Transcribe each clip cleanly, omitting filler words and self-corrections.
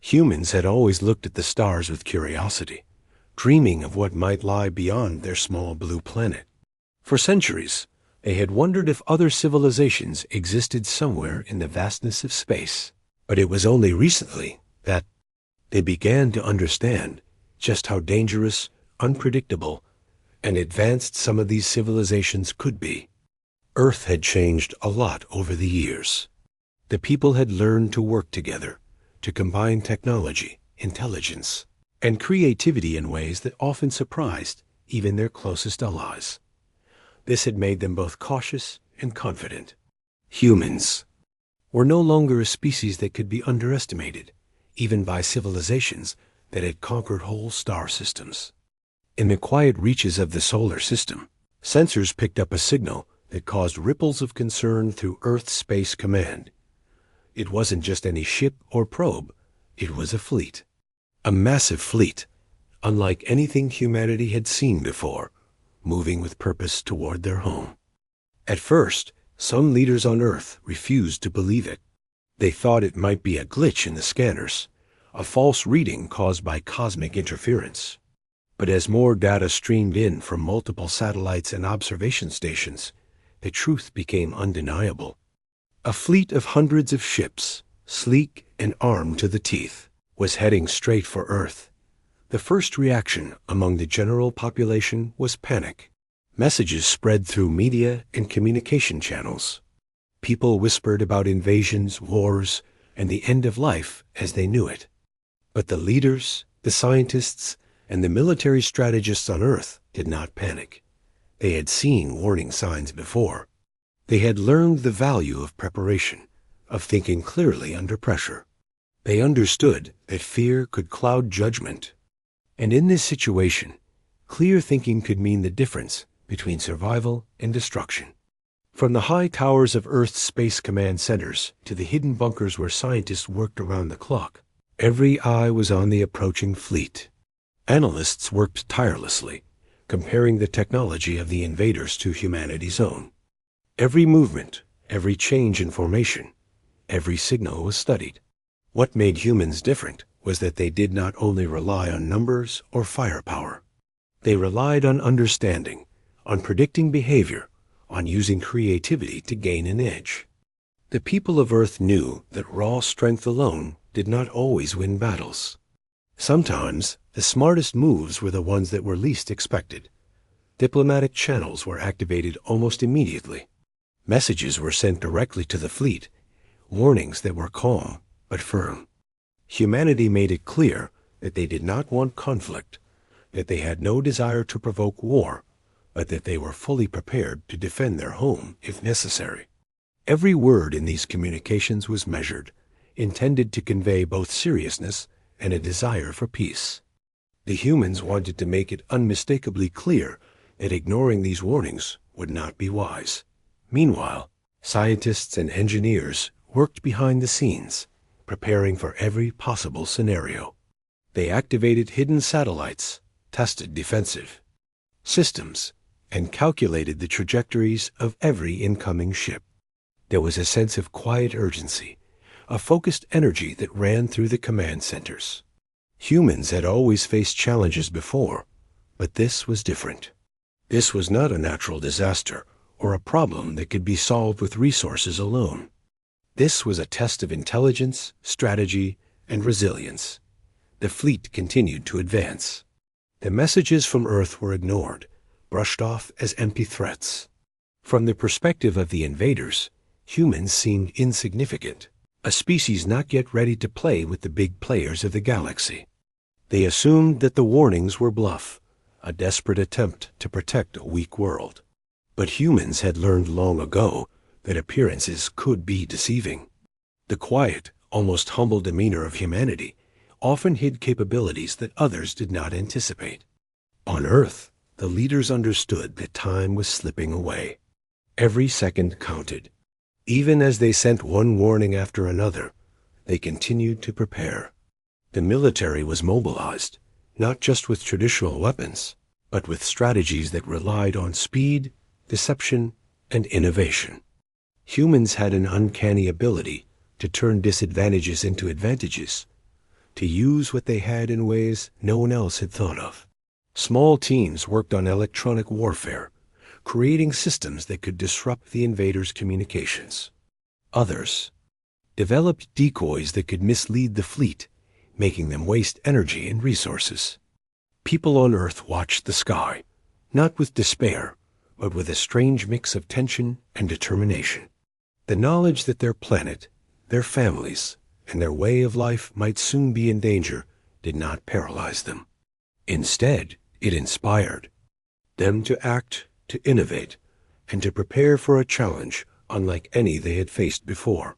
Humans had always looked at the stars with curiosity, dreaming of what might lie beyond their small blue planet. For centuries, they had wondered if other civilizations existed somewhere in the vastness of space. But it was only recently that they began to understand just how dangerous, unpredictable, and advanced some of these civilizations could be. Earth had changed a lot over the years. The people had learned to work together, to combine technology, intelligence, and creativity in ways that often surprised even their closest allies. This had made them both cautious and confident. Humans were no longer a species that could be underestimated, even by civilizations that had conquered whole star systems. In the quiet reaches of the solar system, sensors picked up a signal that caused ripples of concern through Earth Space Command. It wasn't just any ship or probe, it was a fleet. A massive fleet, unlike anything humanity had seen before, moving with purpose toward their home. At first, some leaders on Earth refused to believe it. They thought it might be a glitch in the scanners, a false reading caused by cosmic interference. But as more data streamed in from multiple satellites and observation stations, the truth became undeniable. A fleet of hundreds of ships, sleek and armed to the teeth, was heading straight for Earth. The first reaction among the general population was panic. Messages spread through media and communication channels. People whispered about invasions, wars, and the end of life as they knew it. But the leaders, the scientists, and the military strategists on Earth did not panic. They had seen warning signs before. They had learned the value of preparation, of thinking clearly under pressure. They understood that fear could cloud judgment. And in this situation, clear thinking could mean the difference between survival and destruction. From the high towers of Earth's Space Command centers to the hidden bunkers where scientists worked around the clock, every eye was on the approaching fleet. Analysts worked tirelessly, comparing the technology of the invaders to humanity's own. Every movement, every change in formation, every signal was studied. What made humans different was that they did not only rely on numbers or firepower. They relied on understanding, on predicting behavior, on using creativity to gain an edge. The people of Earth knew that raw strength alone did not always win battles. Sometimes, the smartest moves were the ones that were least expected. Diplomatic channels were activated almost immediately. Messages were sent directly to the fleet, warnings that were calm but firm. Humanity made it clear that they did not want conflict, that they had no desire to provoke war, but that they were fully prepared to defend their home if necessary. Every word in these communications was measured, intended to convey both seriousness and a desire for peace. The humans wanted to make it unmistakably clear that ignoring these warnings would not be wise. Meanwhile, scientists and engineers worked behind the scenes, preparing for every possible scenario. They activated hidden satellites, tested defensive systems, and calculated the trajectories of every incoming ship. There was a sense of quiet urgency, a focused energy that ran through the command centers. Humans had always faced challenges before, but this was different. This was not a natural disaster or a problem that could be solved with resources alone. This was a test of intelligence, strategy, and resilience. The fleet continued to advance. The messages from Earth were ignored, brushed off as empty threats. From the perspective of the invaders, humans seemed insignificant, a species not yet ready to play with the big players of the galaxy. They assumed that the warnings were bluff, a desperate attempt to protect a weak world. But humans had learned long ago that appearances could be deceiving. The quiet, almost humble demeanor of humanity often hid capabilities that others did not anticipate. On Earth, the leaders understood that time was slipping away. Every second counted. Even as they sent one warning after another, they continued to prepare. The military was mobilized, not just with traditional weapons, but with strategies that relied on speed, deception, and innovation. Humans had an uncanny ability to turn disadvantages into advantages, to use what they had in ways no one else had thought of. Small teams worked on electronic warfare, creating systems that could disrupt the invaders' communications. Others developed decoys that could mislead the fleet, making them waste energy and resources. People on Earth watched the sky, not with despair, but with a strange mix of tension and determination. The knowledge that their planet, their families, and their way of life might soon be in danger did not paralyze them. Instead, it inspired them to act, to innovate, and to prepare for a challenge unlike any they had faced before.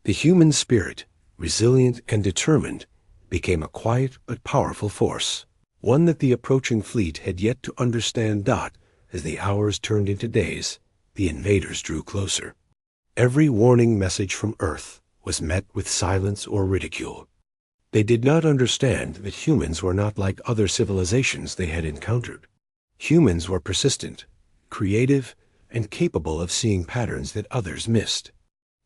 The human spirit, resilient and determined, became a quiet but powerful force, one that the approaching fleet had yet to understand. As the hours turned into days, the invaders drew closer. Every warning message from Earth was met with silence or ridicule. They did not understand that humans were not like other civilizations they had encountered. Humans were persistent, creative, and capable of seeing patterns that others missed.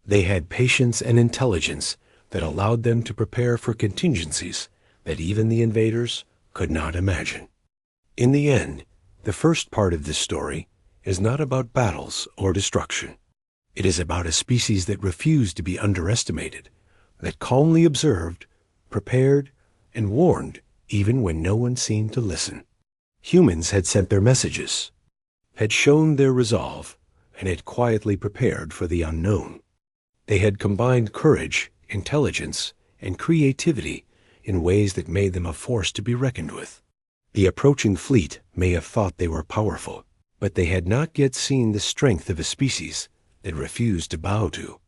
They had patience and intelligence that allowed them to prepare for contingencies that even the invaders could not imagine. In the end, the first part of this story is not about battles or destruction. It is about a species that refused to be underestimated, that calmly observed, prepared, and warned even when no one seemed to listen. Humans had sent their messages, had shown their resolve, and had quietly prepared for the unknown. They had combined courage, intelligence, and creativity in ways that made them a force to be reckoned with. The approaching fleet may have thought they were powerful, but they had not yet seen the strength of a species that refused to bow to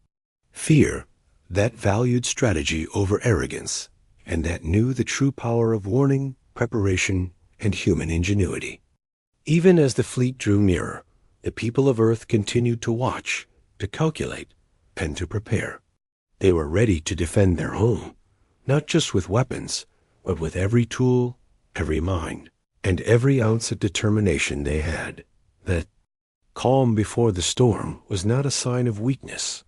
fear, that valued strategy over arrogance, and that knew the true power of warning, preparation, and human ingenuity. Even as the fleet drew nearer, the people of Earth continued to watch, to calculate, and to prepare. They were ready to defend their home, not just with weapons, but with every tool, every mind, and every ounce of determination they had. That calm before the storm was not a sign of weakness.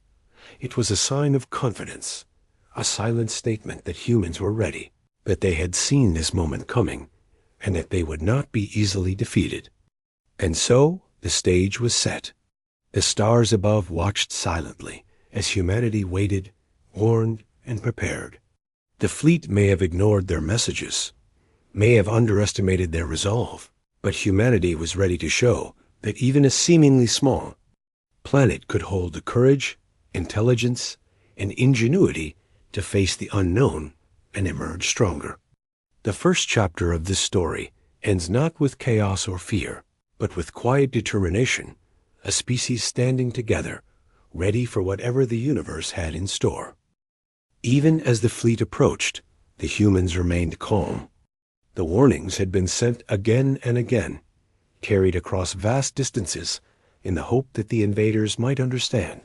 It was a sign of confidence, a silent statement that humans were ready, that they had seen this moment coming, and that they would not be easily defeated. And so the stage was set. The stars above watched silently as humanity waited, warned, and prepared. The fleet may have ignored their messages, may have underestimated their resolve, but humanity was ready to show that even a seemingly small planet could hold the courage, intelligence, and ingenuity to face the unknown and emerge stronger. The first chapter of this story ends not with chaos or fear, but with quiet determination, a species standing together, ready for whatever the universe had in store. Even as the fleet approached, the humans remained calm. The warnings had been sent again and again, carried across vast distances in the hope that the invaders might understand.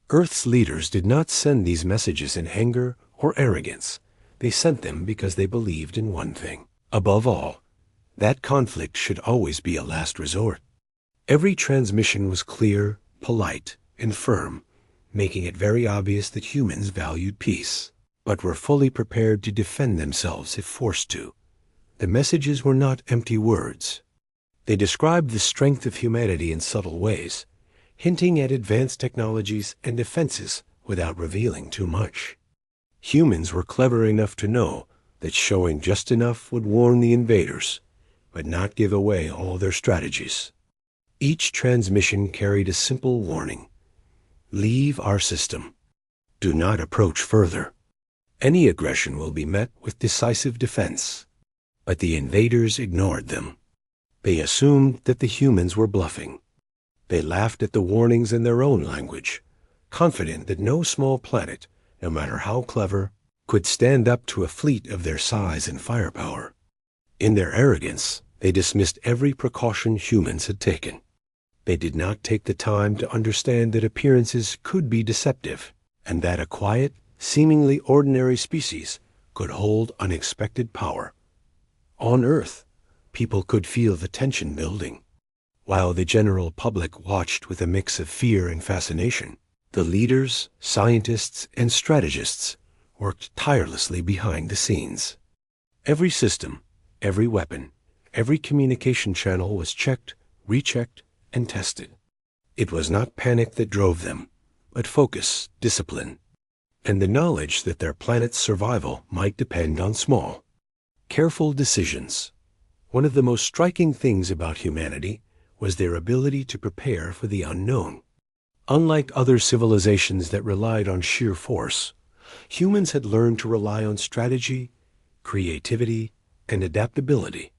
Earth's leaders did not send these messages in anger or arrogance. They sent them because they believed in one thing. Above all, that conflict should always be a last resort. Every transmission was clear, polite, and firm, making it very obvious that humans valued peace, but were fully prepared to defend themselves if forced to. The messages were not empty words. They described the strength of humanity in subtle ways, hinting at advanced technologies and defenses without revealing too much. Humans were clever enough to know that showing just enough would warn the invaders, but not give away all their strategies. Each transmission carried a simple warning: leave our system. Do not approach further. Any aggression will be met with decisive defense. But the invaders ignored them. They assumed that the humans were bluffing. They laughed at the warnings in their own language, confident that no small planet, no matter how clever, could stand up to a fleet of their size and firepower. In their arrogance, they dismissed every precaution humans had taken. They did not take the time to understand that appearances could be deceptive, and that a quiet, seemingly ordinary species could hold unexpected power. On Earth, people could feel the tension building. While the general public watched with a mix of fear and fascination, the leaders, scientists, and strategists worked tirelessly behind the scenes. Every system, every weapon, every communication channel was checked, rechecked, and tested. It was not panic that drove them, but focus, discipline, and the knowledge that their planet's survival might depend on small, careful decisions. One of the most striking things about humanity was their ability to prepare for the unknown. Unlike other civilizations that relied on sheer force, humans had learned to rely on strategy, creativity, and adaptability.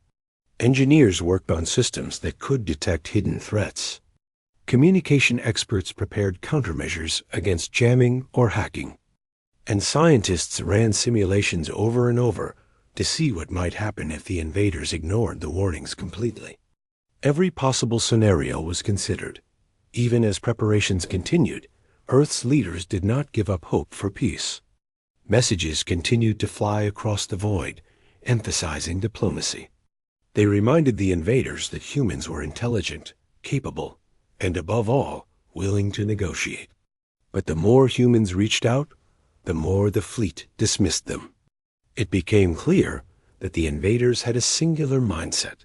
Engineers worked on systems that could detect hidden threats. Communication experts prepared countermeasures against jamming or hacking. And scientists ran simulations over and over to see what might happen if the invaders ignored the warnings completely. Every possible scenario was considered. Even as preparations continued, Earth's leaders did not give up hope for peace. Messages continued to fly across the void, emphasizing diplomacy. They reminded the invaders that humans were intelligent, capable, and above all, willing to negotiate. But the more humans reached out, the more the fleet dismissed them. It became clear that the invaders had a singular mindset.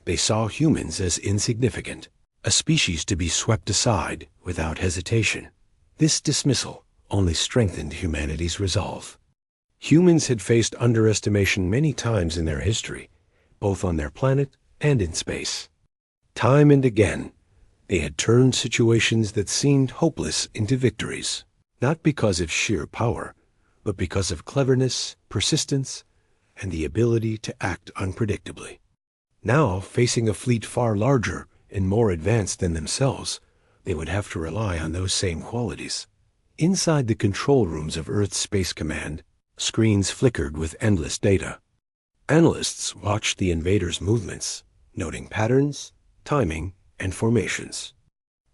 They saw humans as insignificant, a species to be swept aside without hesitation. This dismissal only strengthened humanity's resolve. Humans had faced underestimation many times in their history, both on their planet and in space. Time and again, they had turned situations that seemed hopeless into victories, not because of sheer power, but because of cleverness, persistence, and the ability to act unpredictably. Now, facing a fleet far larger and more advanced than themselves, they would have to rely on those same qualities. Inside the control rooms of Earth's Space Command, screens flickered with endless data. Analysts watched the invaders' movements, noting patterns, timing, and formations.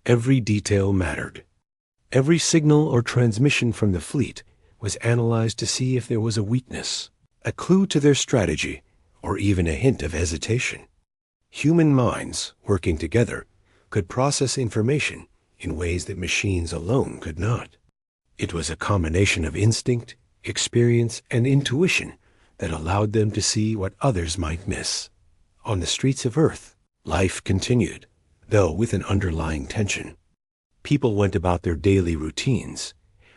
Every detail mattered. Every signal or transmission from the fleet was analyzed to see if there was a weakness, a clue to their strategy, or even a hint of hesitation. Human minds, working together, could process information in ways that machines alone could not. It was a combination of instinct, experience, and intuition that allowed them to see what others might miss. On the streets of Earth, life continued, though with an underlying tension. People went about their daily routines,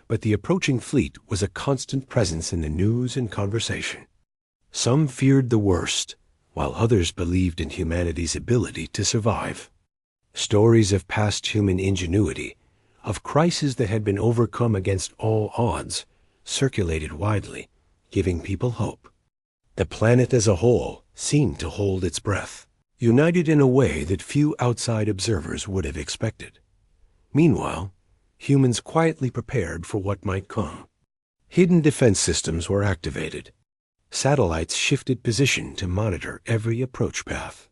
but the approaching fleet was a constant presence in the news and conversation. Some feared the worst, while others believed in humanity's ability to survive. Stories of past human ingenuity, of crises that had been overcome against all odds, circulated widely, giving people hope. The planet as a whole seemed to hold its breath, united in a way that few outside observers would have expected. Meanwhile, humans quietly prepared for what might come. Hidden defense systems were activated. Satellites shifted position to monitor every approach path.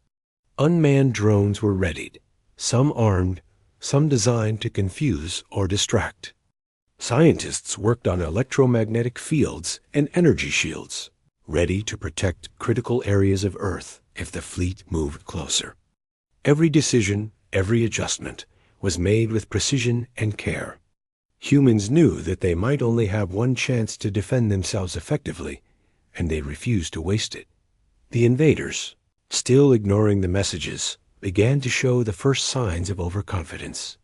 Unmanned drones were readied, some armed, some designed to confuse or distract. Scientists worked on electromagnetic fields and energy shields, ready to protect critical areas of Earth if the fleet moved closer. Every decision, every adjustment, was made with precision and care. Humans knew that they might only have one chance to defend themselves effectively, and they refused to waste it. The invaders, still ignoring the messages, began to show the first signs of overconfidence.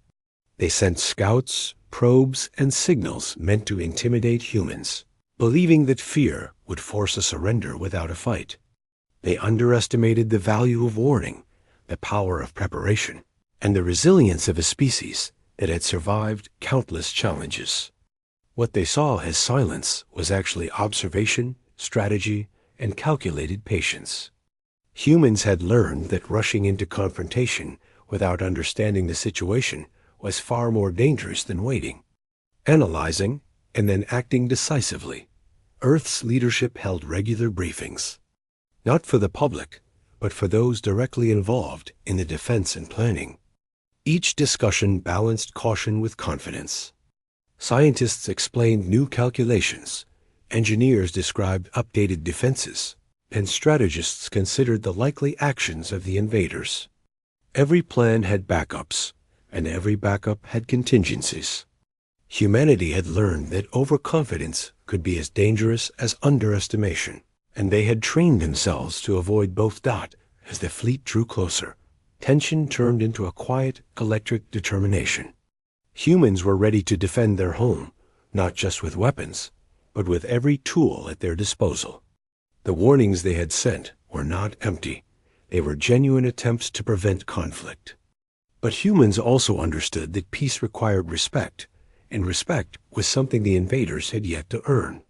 They sent scouts, probes, and signals meant to intimidate humans, believing that fear would force a surrender without a fight. They underestimated the value of warning, the power of preparation, and the resilience of a species that had survived countless challenges. What they saw as silence was actually observation, strategy, and calculated patience. Humans had learned that rushing into confrontation without understanding the situation was far more dangerous than waiting. Analyzing and then acting decisively, Earth's leadership held regular briefings, not for the public, but for those directly involved in the defense and planning. Each discussion balanced caution with confidence. Scientists explained new calculations, engineers described updated defenses, and strategists considered the likely actions of the invaders. Every plan had backups, and every backup had contingencies. Humanity had learned that overconfidence could be as dangerous as underestimation, and they had trained themselves to avoid both. As the fleet drew closer, tension turned into a quiet, electric determination. Humans were ready to defend their home, not just with weapons, but with every tool at their disposal. The warnings they had sent were not empty. They were genuine attempts to prevent conflict. But humans also understood that peace required respect, and respect was something the invaders had yet to earn.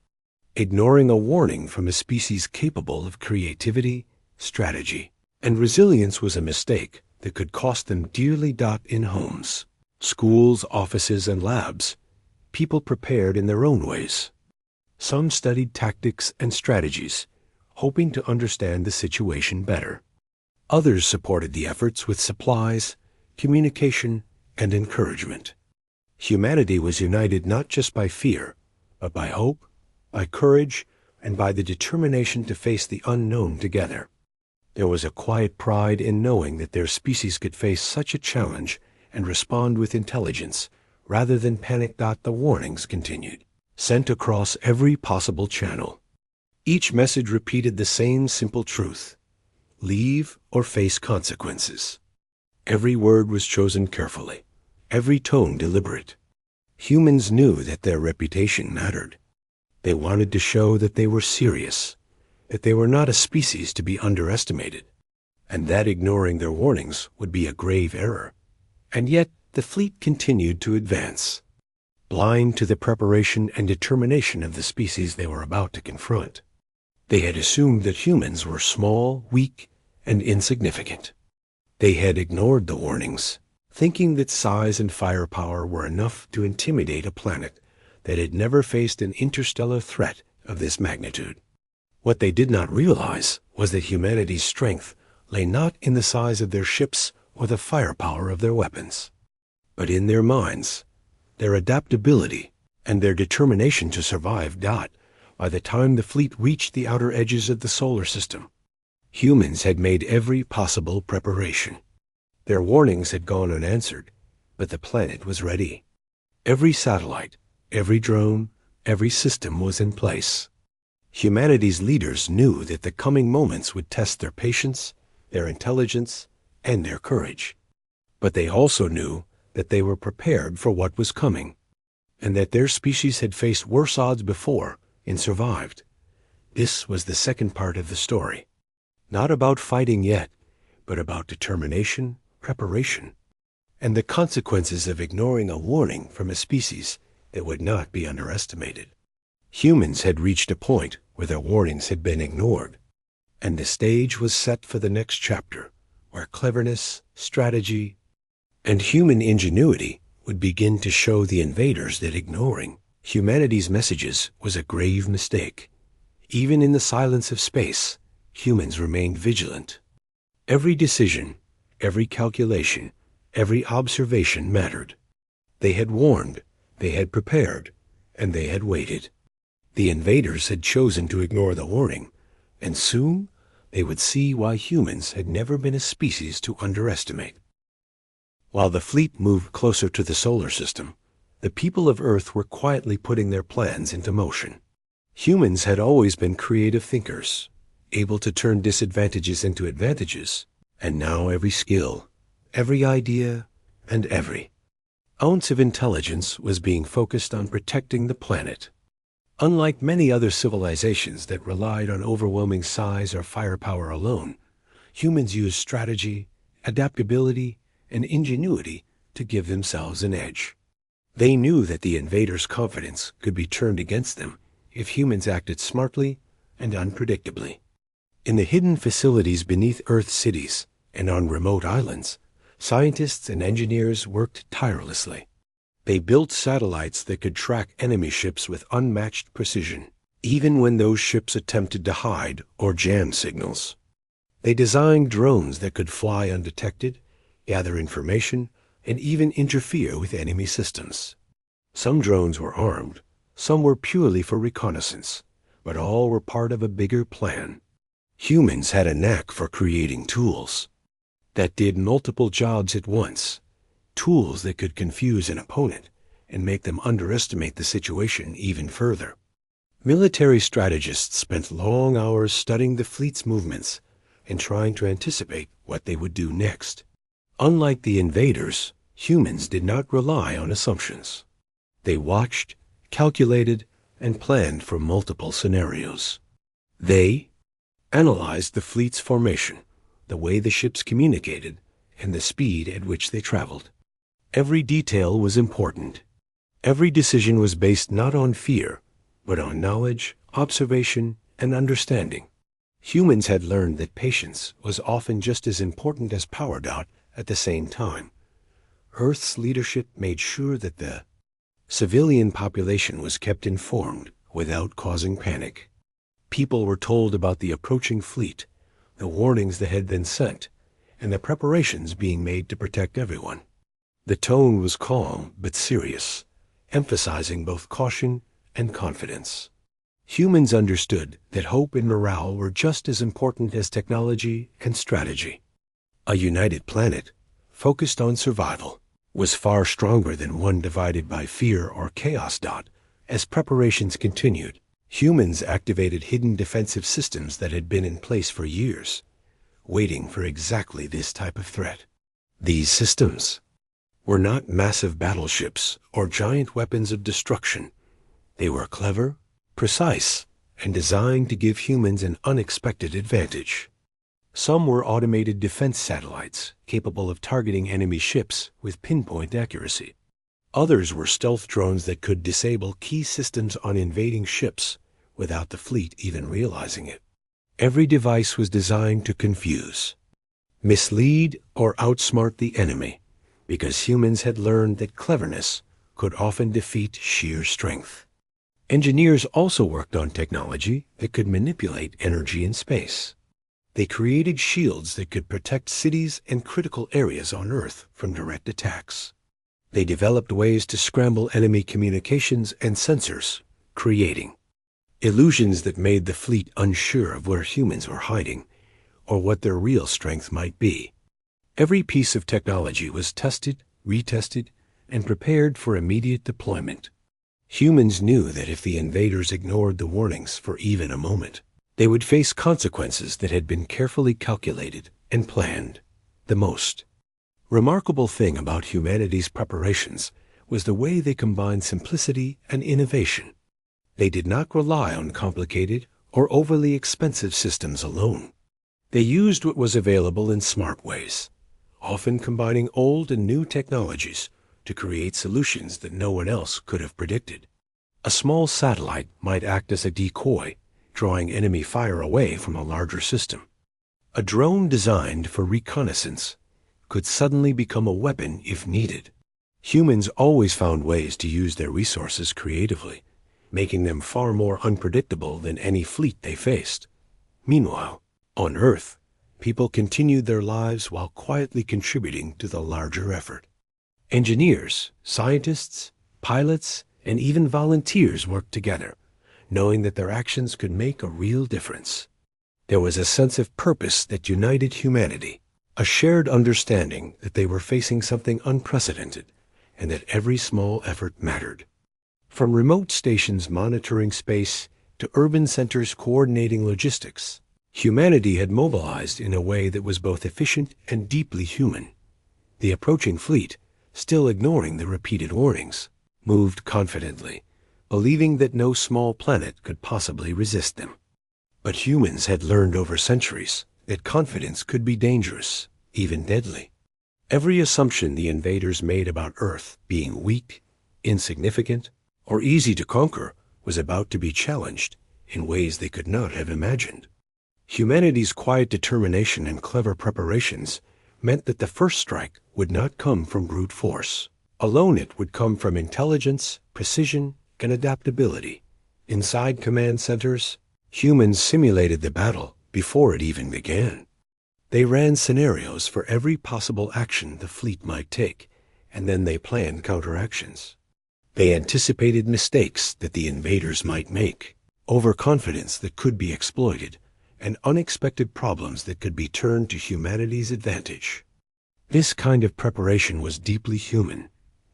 Ignoring a warning from a species capable of creativity, strategy, and resilience was a mistake that could cost them dearly. In homes, schools, offices, and labs, people prepared in their own ways. Some studied tactics and strategies, hoping to understand the situation better. Others supported the efforts with supplies, communication, and encouragement. Humanity was united not just by fear, but by hope, by courage, and by the determination to face the unknown together. There was a quiet pride in knowing that their species could face such a challenge and respond with intelligence rather than panic. The warnings continued, sent across every possible channel. Each message repeated the same simple truth: leave or face consequences. Every word was chosen carefully, every tone deliberate. Humans knew that their reputation mattered. They wanted to show that they were serious, that they were not a species to be underestimated, and that ignoring their warnings would be a grave error. And yet the fleet continued to advance, blind to the preparation and determination of the species they were about to confront. They had assumed that humans were small, weak, and insignificant. They had ignored the warnings, thinking that size and firepower were enough to intimidate a planet that had never faced an interstellar threat of this magnitude. What they did not realize was that humanity's strength lay not in the size of their ships or the firepower of their weapons, but in their minds, their adaptability, and their determination to survive. By the time the fleet reached the outer edges of the solar system, humans had made every possible preparation. Their warnings had gone unanswered, but the planet was ready. Every satellite, every drone, every system was in place. Humanity's leaders knew that the coming moments would test their patience, their intelligence, and their courage. But they also knew that they were prepared for what was coming, and that their species had faced worse odds before and survived. This was the second part of the story. Not about fighting yet, but about determination, preparation, and the consequences of ignoring a warning from a species that would not be underestimated. Humans had reached a point where their warnings had been ignored, and the stage was set for the next chapter, where cleverness, strategy, and human ingenuity would begin to show the invaders that ignoring humanity's messages was a grave mistake. Even in the silence of space, humans remained vigilant. Every decision, every calculation, every observation mattered. They had warned, they had prepared, and they had waited. The invaders had chosen to ignore the warning, and soon they would see why humans had never been a species to underestimate. While the fleet moved closer to the solar system, the people of Earth were quietly putting their plans into motion. Humans had always been creative thinkers, able to turn disadvantages into advantages, and now every skill, every idea, and every ounce of intelligence was being focused on protecting the planet. Unlike many other civilizations that relied on overwhelming size or firepower alone, humans used strategy, adaptability, and ingenuity to give themselves an edge. They knew that the invaders' confidence could be turned against them if humans acted smartly and unpredictably. In the hidden facilities beneath Earth cities and on remote islands, scientists and engineers worked tirelessly. They built satellites that could track enemy ships with unmatched precision, even when those ships attempted to hide or jam signals. They designed drones that could fly undetected, gather information, and even interfere with enemy systems. Some drones were armed, some were purely for reconnaissance, but all were part of a bigger plan. Humans had a knack for creating tools that did multiple jobs at once, tools that could confuse an opponent and make them underestimate the situation even further. Military strategists spent long hours studying the fleet's movements and trying to anticipate what they would do next. Unlike the invaders, humans did not rely on assumptions. They watched, calculated, and planned for multiple scenarios. They analyzed the fleet's formation, the way the ships communicated, and the speed at which they traveled. Every detail was important. Every decision was based not on fear, but on knowledge, observation, and understanding. Humans had learned that patience was often just as important as power at the same time. Earth's leadership made sure that the civilian population was kept informed without causing panic. People were told about the approaching fleet, the warnings that had been sent, and the preparations being made to protect everyone. The tone was calm but serious, emphasizing both caution and confidence. Humans understood that hope and morale were just as important as technology and strategy. A united planet, focused on survival, was far stronger than one divided by fear or chaos. As preparations continued, humans activated hidden defensive systems that had been in place for years, waiting for exactly this type of threat. These systems were not massive battleships or giant weapons of destruction. They were clever, precise, and designed to give humans an unexpected advantage. Some were automated defense satellites capable of targeting enemy ships with pinpoint accuracy. Others were stealth drones that could disable key systems on invading ships without the fleet even realizing it. Every device was designed to confuse, mislead, or outsmart the enemy, because humans had learned that cleverness could often defeat sheer strength. Engineers also worked on technology that could manipulate energy in space. They created shields that could protect cities and critical areas on Earth from direct attacks. They developed ways to scramble enemy communications and sensors, creating illusions that made the fleet unsure of where humans were hiding or what their real strength might be. Every piece of technology was tested, retested, and prepared for immediate deployment. Humans knew that if the invaders ignored the warnings for even a moment, they would face consequences that had been carefully calculated and planned. The most remarkable thing about humanity's preparations was the way they combined simplicity and innovation. They did not rely on complicated or overly expensive systems alone. They used what was available in smart ways, often combining old and new technologies to create solutions that no one else could have predicted. A small satellite might act as a decoy, drawing enemy fire away from a larger system. A drone designed for reconnaissance could suddenly become a weapon if needed. Humans always found ways to use their resources creatively, making them far more unpredictable than any fleet they faced. Meanwhile, on Earth, people continued their lives while quietly contributing to the larger effort. Engineers, scientists, pilots, and even volunteers worked together, knowing that their actions could make a real difference. There was a sense of purpose that united humanity, a shared understanding that they were facing something unprecedented and that every small effort mattered. From remote stations monitoring space to urban centers coordinating logistics, humanity had mobilized in a way that was both efficient and deeply human. The approaching fleet, still ignoring the repeated warnings, moved confidently, believing that no small planet could possibly resist them. But humans had learned over centuries that confidence could be dangerous, even deadly. Every assumption the invaders made about Earth being weak, insignificant, or easy to conquer was about to be challenged in ways they could not have imagined. Humanity's quiet determination and clever preparations meant that the first strike would not come from brute force. Alone it would come from intelligence, precision, and adaptability. Inside command centers, humans simulated the battle before it even began. They ran scenarios for every possible action the fleet might take, and then they planned counteractions. They anticipated mistakes that the invaders might make, overconfidence that could be exploited, and unexpected problems that could be turned to humanity's advantage. This kind of preparation was deeply human.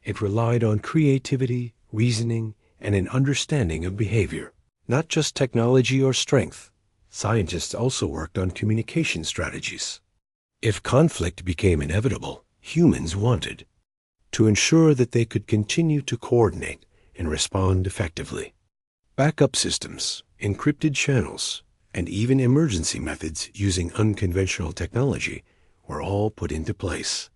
It relied on creativity, reasoning, and an understanding of behavior. Not just technology or strength. Scientists also worked on communication strategies. If conflict became inevitable, humans wanted to ensure that they could continue to coordinate and respond effectively. Backup systems, encrypted channels, and even emergency methods using unconventional technology were all put into place.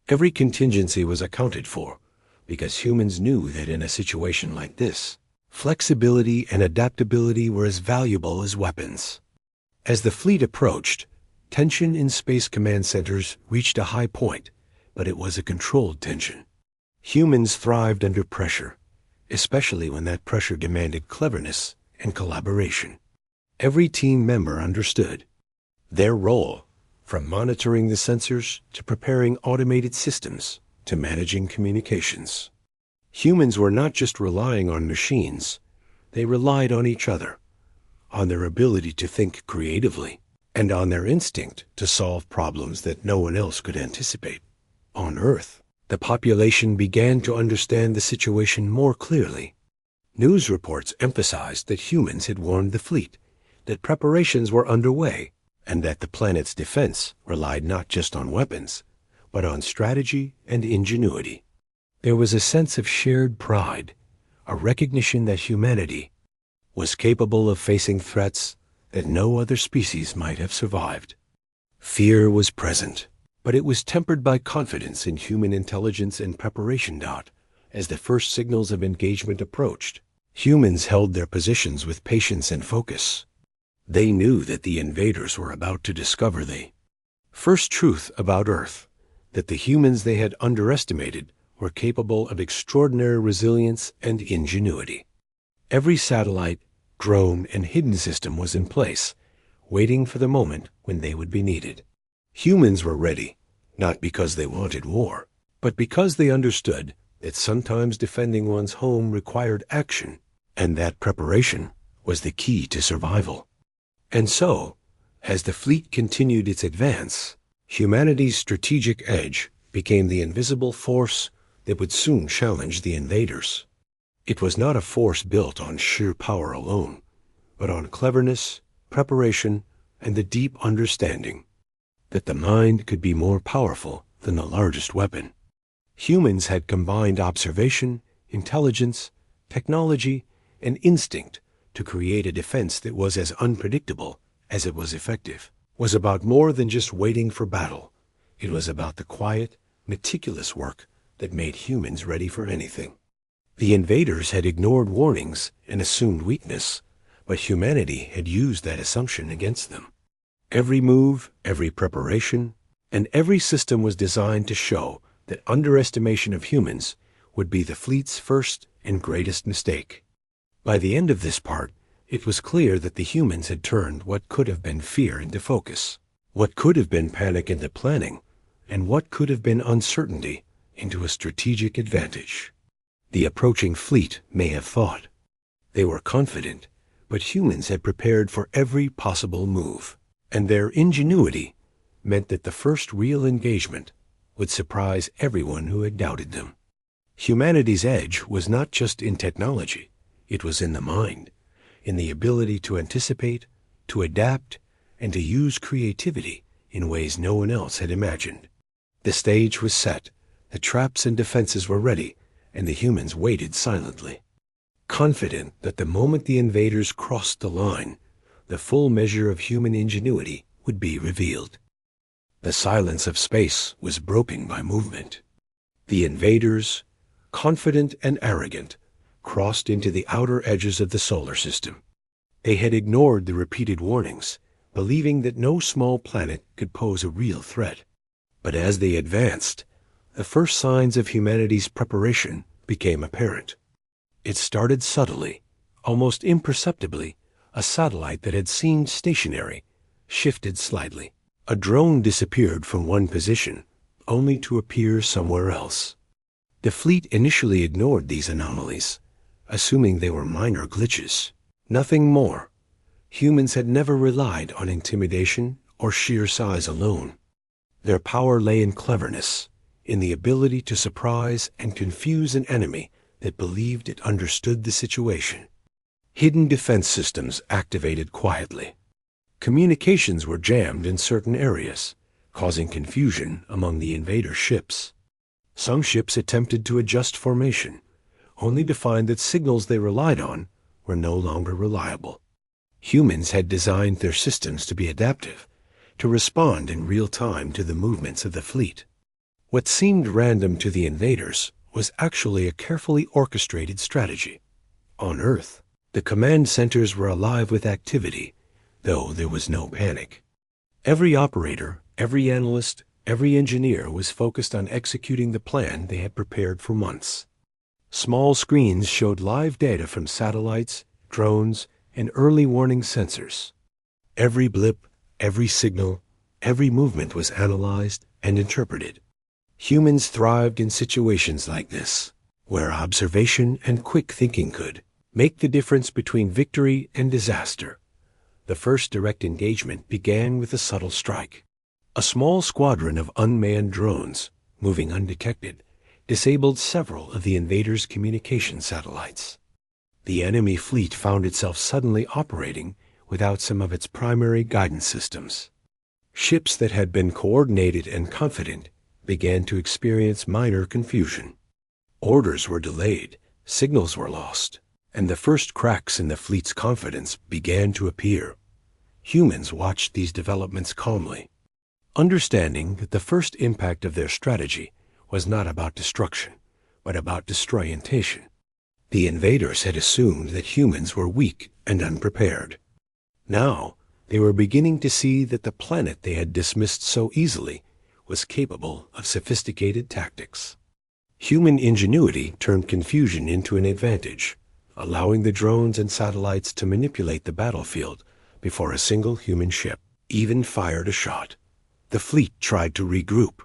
Every contingency was accounted for because humans knew that in a situation like this, flexibility and adaptability were as valuable as weapons. As the fleet approached, tension in space command centers reached a high point, but it was a controlled tension. Humans thrived under pressure, especially when that pressure demanded cleverness and collaboration. Every team member understood their role, from monitoring the sensors to preparing automated systems to managing communications. Humans were not just relying on machines, they relied on each other, on their ability to think creatively, and on their instinct to solve problems that no one else could anticipate. On Earth, the population began to understand the situation more clearly. News reports emphasized that humans had warned the fleet, that preparations were underway, and that the planet's defense relied not just on weapons, but on strategy and ingenuity. There was a sense of shared pride, a recognition that humanity was capable of facing threats that no other species might have survived. Fear was present, but it was tempered by confidence in human intelligence and preparation. As the first signals of engagement approached, humans held their positions with patience and focus. They knew that the invaders were about to discover the first truth about Earth, that the humans they had underestimated were capable of extraordinary resilience and ingenuity. Every satellite, drone, and hidden system was in place, waiting for the moment when they would be needed. Humans were ready, not because they wanted war, but because they understood that sometimes defending one's home required action, and that preparation was the key to survival. And so, as the fleet continued its advance, humanity's strategic edge became the invisible force that would soon challenge the invaders. It was not a force built on sheer power alone, but on cleverness, preparation, and the deep understanding that the mind could be more powerful than the largest weapon. Humans had combined observation, intelligence, technology, and instinct to create a defense that was as unpredictable as it was effective. It was about more than just waiting for battle. It was about the quiet, meticulous work that made humans ready for anything. The invaders had ignored warnings and assumed weakness, but humanity had used that assumption against them. Every move, every preparation, and every system was designed to show that underestimation of humans would be the fleet's first and greatest mistake. By the end of this part, it was clear that the humans had turned what could have been fear into focus, what could have been panic into planning, and what could have been uncertainty into a strategic advantage. The approaching fleet may have thought they were confident, but humans had prepared for every possible move, and their ingenuity meant that the first real engagement would surprise everyone who had doubted them. Humanity's edge was not just in technology, it was in the mind, in the ability to anticipate, to adapt, and to use creativity in ways no one else had imagined. The stage was set, the traps and defenses were ready, and the humans waited silently, confident that the moment the invaders crossed the line, the full measure of human ingenuity would be revealed. The silence of space was broken by movement. The invaders, confident and arrogant, crossed into the outer edges of the solar system. They had ignored the repeated warnings, believing that no small planet could pose a real threat. But as they advanced, the first signs of humanity's preparation became apparent. It started subtly, almost imperceptibly. A satellite that had seemed stationary shifted slightly. A drone disappeared from one position, only to appear somewhere else. The fleet initially ignored these anomalies, assuming they were minor glitches. Nothing more. Humans had never relied on intimidation or sheer size alone. Their power lay in cleverness, in the ability to surprise and confuse an enemy that believed it understood the situation. Hidden defense systems activated quietly. Communications were jammed in certain areas, causing confusion among the invader ships. Some ships attempted to adjust formation, only to find that signals they relied on were no longer reliable. Humans had designed their systems to be adaptive, to respond in real time to the movements of the fleet. What seemed random to the invaders was actually a carefully orchestrated strategy. On Earth, the command centers were alive with activity, though there was no panic. Every operator, every analyst, every engineer was focused on executing the plan they had prepared for months. Small screens showed live data from satellites, drones, and early warning sensors. Every blip, every signal, every movement was analyzed and interpreted. Humans thrived in situations like this, where observation and quick thinking could make the difference between victory and disaster. The first direct engagement began with a subtle strike. A small squadron of unmanned drones, moving undetected, disabled several of the invaders' communication satellites. The enemy fleet found itself suddenly operating without some of its primary guidance systems. Ships that had been coordinated and confident began to experience minor confusion. Orders were delayed, signals were lost, and the first cracks in the fleet's confidence began to appear. Humans watched these developments calmly, understanding that the first impact of their strategy was not about destruction, but about disorientation. The invaders had assumed that humans were weak and unprepared. Now, they were beginning to see that the planet they had dismissed so easily was capable of sophisticated tactics. Human ingenuity turned confusion into an advantage, allowing the drones and satellites to manipulate the battlefield before a single human ship even fired a shot. The fleet tried to regroup.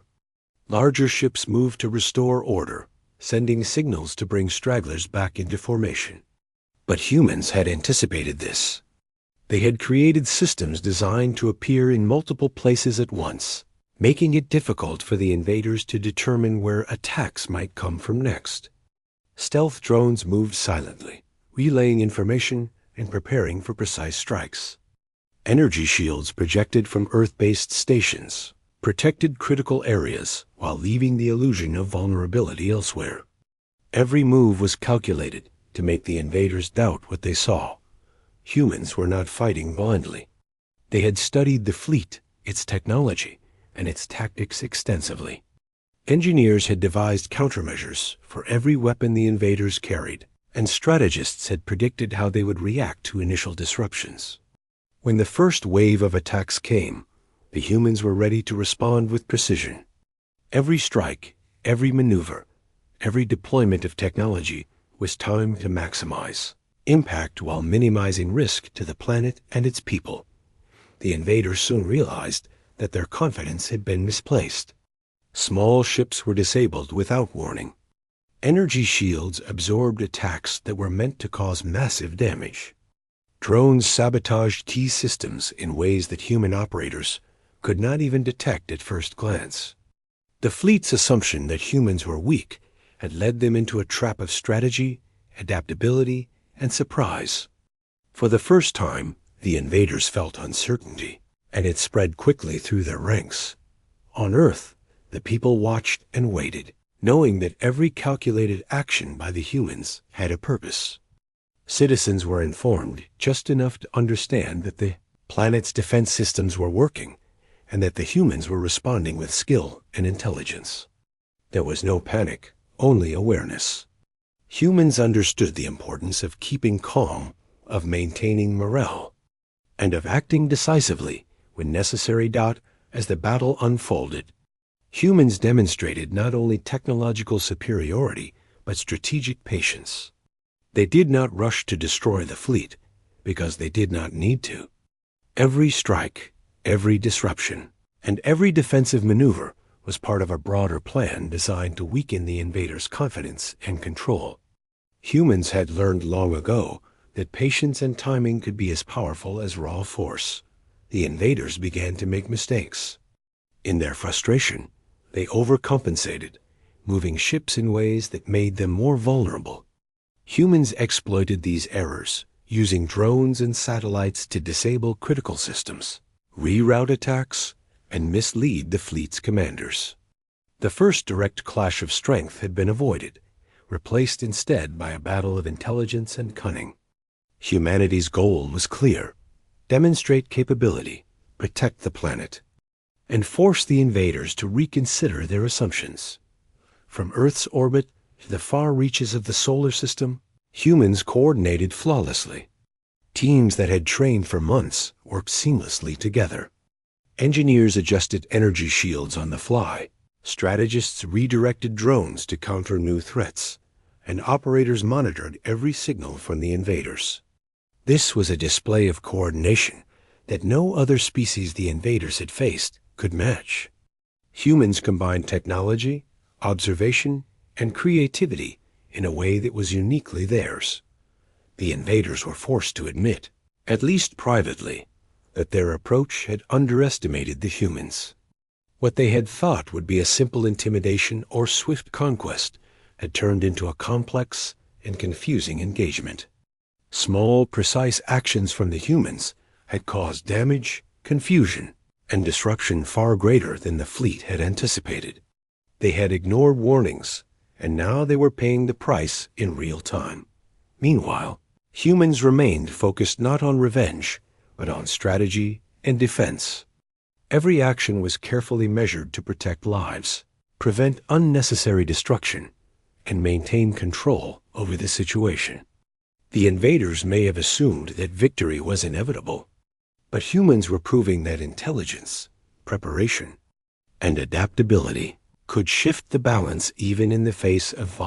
Larger ships moved to restore order, sending signals to bring stragglers back into formation. But humans had anticipated this. They had created systems designed to appear in multiple places at once, making it difficult for the invaders to determine where attacks might come from next. Stealth drones moved silently, relaying information and preparing for precise strikes. Energy shields projected from Earth-based stations protected critical areas while leaving the illusion of vulnerability elsewhere. Every move was calculated to make the invaders doubt what they saw. Humans were not fighting blindly. They had studied the fleet, its technology, and its tactics extensively. Engineers had devised countermeasures for every weapon the invaders carried, and strategists had predicted how they would react to initial disruptions. When the first wave of attacks came, the humans were ready to respond with precision. Every strike, every maneuver, every deployment of technology was timed to maximize impact while minimizing risk to the planet and its people. The invaders soon realized that their confidence had been misplaced. Small ships were disabled without warning. Energy shields absorbed attacks that were meant to cause massive damage. Drones sabotaged key systems in ways that human operators could not even detect at first glance. The fleet's assumption that humans were weak had led them into a trap of strategy, adaptability, and surprise. For the first time, the invaders felt uncertainty, and it spread quickly through their ranks. On Earth, the people watched and waited, knowing that every calculated action by the humans had a purpose. Citizens were informed just enough to understand that the planet's defense systems were working, and that the humans were responding with skill and intelligence. There was no panic, only awareness. Humans understood the importance of keeping calm, of maintaining morale, and of acting decisively when necessary. As the battle unfolded, humans demonstrated not only technological superiority, but strategic patience. They did not rush to destroy the fleet because they did not need to. Every strike, every disruption, and every defensive maneuver was part of a broader plan designed to weaken the invaders' confidence and control. Humans had learned long ago that patience and timing could be as powerful as raw force. The invaders began to make mistakes. In their frustration, They overcompensated, moving ships in ways that made them more vulnerable. Humans exploited these errors, using drones and satellites to disable critical systems, reroute attacks, and mislead the fleet's commanders. The first direct clash of strength had been avoided, replaced instead by a battle of intelligence and cunning. Humanity's goal was clear: demonstrate capability, protect the planet, and force the invaders to reconsider their assumptions. From Earth's orbit to the far reaches of the solar system, humans coordinated flawlessly. Teams that had trained for months worked seamlessly together. Engineers adjusted energy shields on the fly, strategists redirected drones to counter new threats, and operators monitored every signal from the invaders. This was a display of coordination that no other species the invaders had faced could match. Humans combined technology, observation, and creativity in a way that was uniquely theirs. The invaders were forced to admit, at least privately, that their approach had underestimated the humans. What they had thought would be a simple intimidation or swift conquest had turned into a complex and confusing engagement. Small, precise actions from the humans had caused damage, confusion, and disruption far greater than the fleet had anticipated. They had ignored warnings, and now they were paying the price in real time. Meanwhile, humans remained focused not on revenge, but on strategy and defense. Every action was carefully measured to protect lives, prevent unnecessary destruction, and maintain control over the situation. The invaders may have assumed that victory was inevitable, but humans were proving that intelligence, preparation, and adaptability could shift the balance even in the face of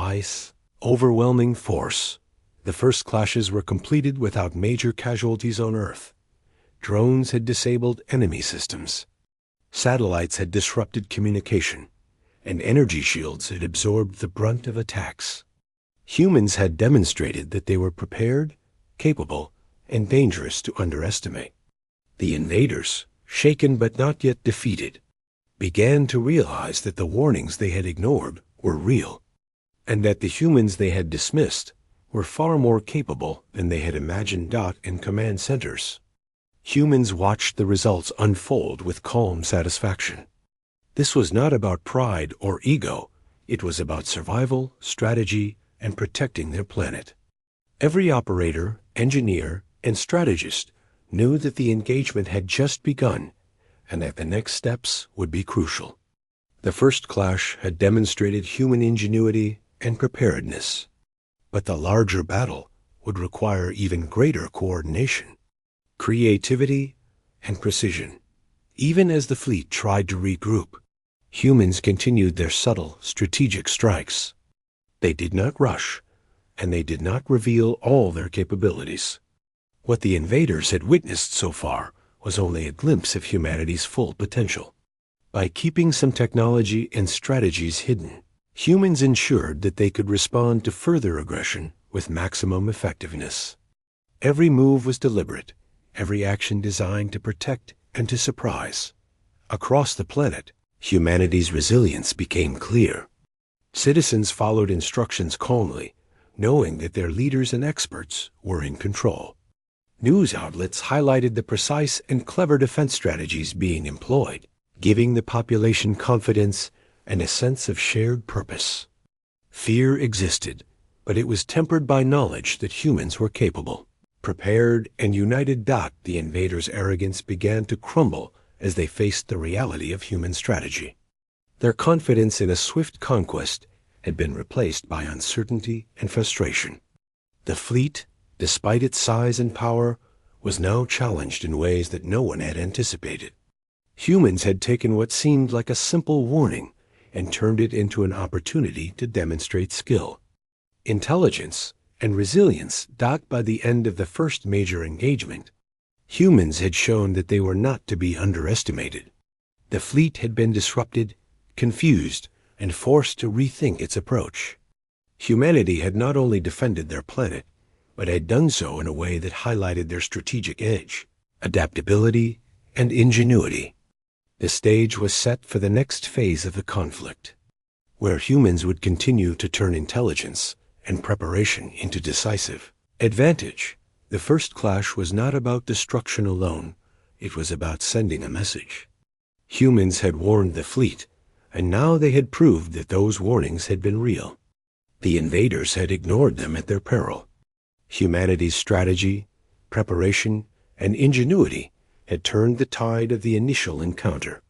overwhelming force. The first clashes were completed without major casualties on Earth. Drones had disabled enemy systems. Satellites had disrupted communication, and energy shields had absorbed the brunt of attacks. Humans had demonstrated that they were prepared, capable, and dangerous to underestimate. The invaders, shaken but not yet defeated, began to realize that the warnings they had ignored were real, and that the humans they had dismissed were far more capable than they had imagined. In command centers, humans watched the results unfold with calm satisfaction. This was not about pride or ego. It was about survival, strategy, and protecting their planet. Every operator, engineer, and strategist knew that the engagement had just begun and that the next steps would be crucial. The first clash had demonstrated human ingenuity and preparedness, but the larger battle would require even greater coordination, creativity, and precision. Even as the fleet tried to regroup, humans continued their subtle, strategic strikes. They did not rush, and they did not reveal all their capabilities. What the invaders had witnessed so far was only a glimpse of humanity's full potential. By keeping some technology and strategies hidden, humans ensured that they could respond to further aggression with maximum effectiveness. Every move was deliberate, every action designed to protect and to surprise. Across the planet, humanity's resilience became clear. Citizens followed instructions calmly, knowing that their leaders and experts were in control. News outlets highlighted the precise and clever defense strategies being employed, giving the population confidence and a sense of shared purpose. Fear existed, but it was tempered by knowledge that humans were capable. Prepared and united, the invaders' arrogance began to crumble as they faced the reality of human strategy. Their confidence in a swift conquest had been replaced by uncertainty and frustration. The fleet, despite its size and power, was now challenged in ways that no one had anticipated. Humans had taken what seemed like a simple warning and turned it into an opportunity to demonstrate skill, intelligence, and resilience. By the end of the first major engagement, humans had shown that they were not to be underestimated. The fleet had been disrupted, confused, and forced to rethink its approach. Humanity had not only defended their planet, but had done so in a way that highlighted their strategic edge, adaptability, and ingenuity. The stage was set for the next phase of the conflict, where humans would continue to turn intelligence and preparation into decisive advantage. The first clash was not about destruction alone. It was about sending a message. Humans had warned the fleet, and now they had proved that those warnings had been real. The invaders had ignored them at their peril. Humanity's strategy, preparation, and ingenuity had turned the tide of the initial encounter,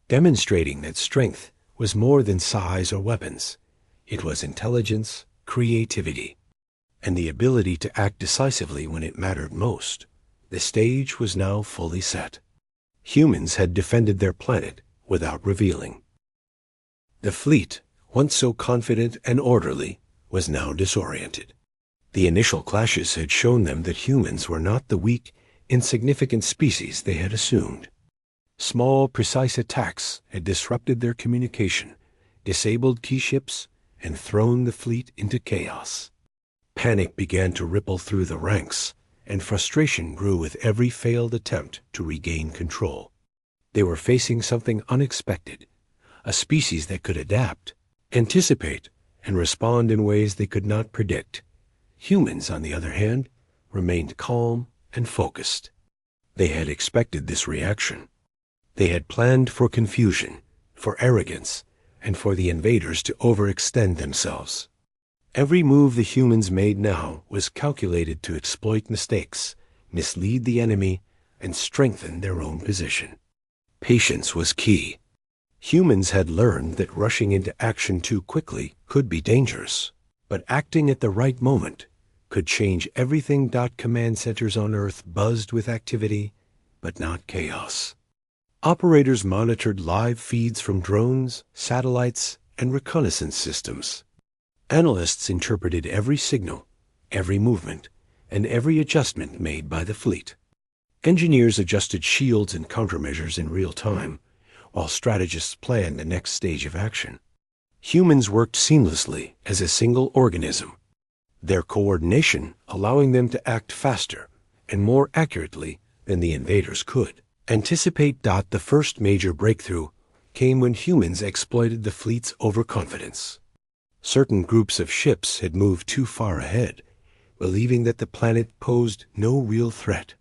demonstrating that strength was more than size or weapons. It was intelligence, creativity, and the ability to act decisively when it mattered most. The stage was now fully set. Humans had defended their planet without revealing. The fleet, once so confident and orderly, was now disoriented. The initial clashes had shown them that humans were not the weak, insignificant species they had assumed. Small, precise attacks had disrupted their communication, disabled key ships, and thrown the fleet into chaos. Panic began to ripple through the ranks, and frustration grew with every failed attempt to regain control. They were facing something unexpected, a species that could adapt, anticipate, and respond in ways they could not predict. Humans, on the other hand, remained calm and focused. They had expected this reaction. They had planned for confusion, for arrogance, and for the invaders to overextend themselves. Every move the humans made now was calculated to exploit mistakes, mislead the enemy, and strengthen their own position. Patience was key. Humans had learned that rushing into action too quickly could be dangerous, but acting at the right moment could change everything. Command centers on Earth buzzed with activity, but not chaos. Operators monitored live feeds from drones, satellites, and reconnaissance systems. Analysts interpreted every signal, every movement, and every adjustment made by the fleet. Engineers adjusted shields and countermeasures in real time, while strategists planned the next stage of action. Humans worked seamlessly as a single organism, their coordination allowing them to act faster and more accurately than the invaders could. Anticipate. The first major breakthrough came when humans exploited the fleet's overconfidence. Certain groups of ships had moved too far ahead, believing that the planet posed no real threat.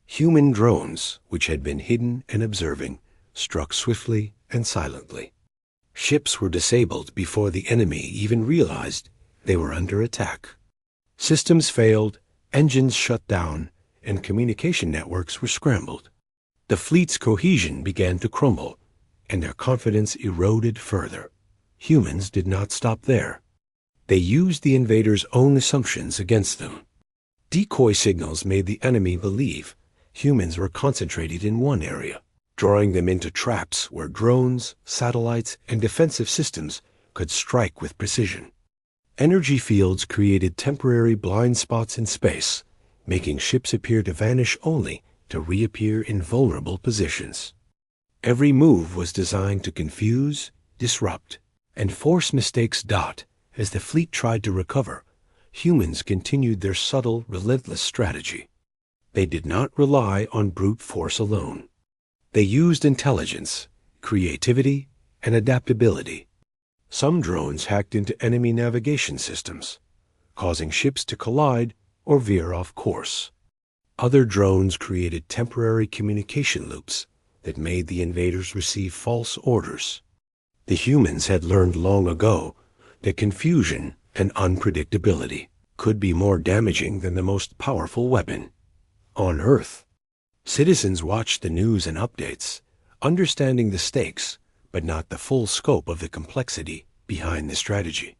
Human drones, which had been hidden and observing, struck swiftly and silently. Ships were disabled before the enemy even realized they were under attack. Systems failed, engines shut down, and communication networks were scrambled. The fleet's cohesion began to crumble, and their confidence eroded further. Humans did not stop there. They used the invaders' own assumptions against them. Decoy signals made the enemy believe humans were concentrated in one area, drawing them into traps where drones, satellites, and defensive systems could strike with precision. Energy fields created temporary blind spots in space, making ships appear to vanish only to reappear in vulnerable positions. Every move was designed to confuse, disrupt, and force mistakes. As the fleet tried to recover, humans continued their subtle, relentless strategy. They did not rely on brute force alone. They used intelligence, creativity, and adaptability. Some drones hacked into enemy navigation systems, causing ships to collide or veer off course. Other drones created temporary communication loops that made the invaders receive false orders. The humans had learned long ago that confusion and unpredictability could be more damaging than the most powerful weapon. On Earth, citizens watched the news and updates, understanding the stakes, but not the full scope of the complexity behind the strategy.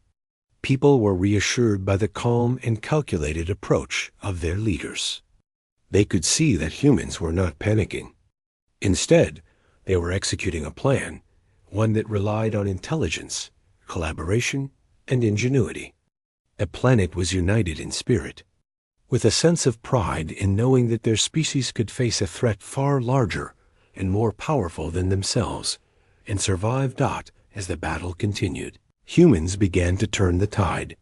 People were reassured by the calm and calculated approach of their leaders. They could see that humans were not panicking. Instead, they were executing a plan, one that relied on intelligence, collaboration, and ingenuity. The planet was united in spirit, with a sense of pride in knowing that their species could face a threat far larger and more powerful than themselves, and survive. As the battle continued, humans began to turn the tide.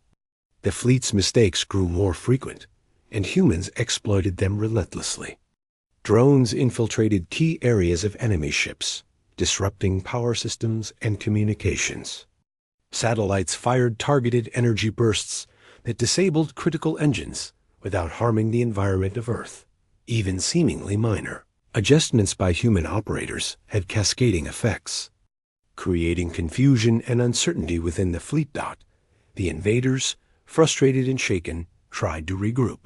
The fleet's mistakes grew more frequent, and humans exploited them relentlessly. Drones infiltrated key areas of enemy ships, disrupting power systems and communications. Satellites fired targeted energy bursts that disabled critical engines without harming the environment of Earth, even seemingly minor. Adjustments by human operators had cascading effects, creating confusion and uncertainty within the fleet. The invaders, frustrated and shaken, tried to regroup.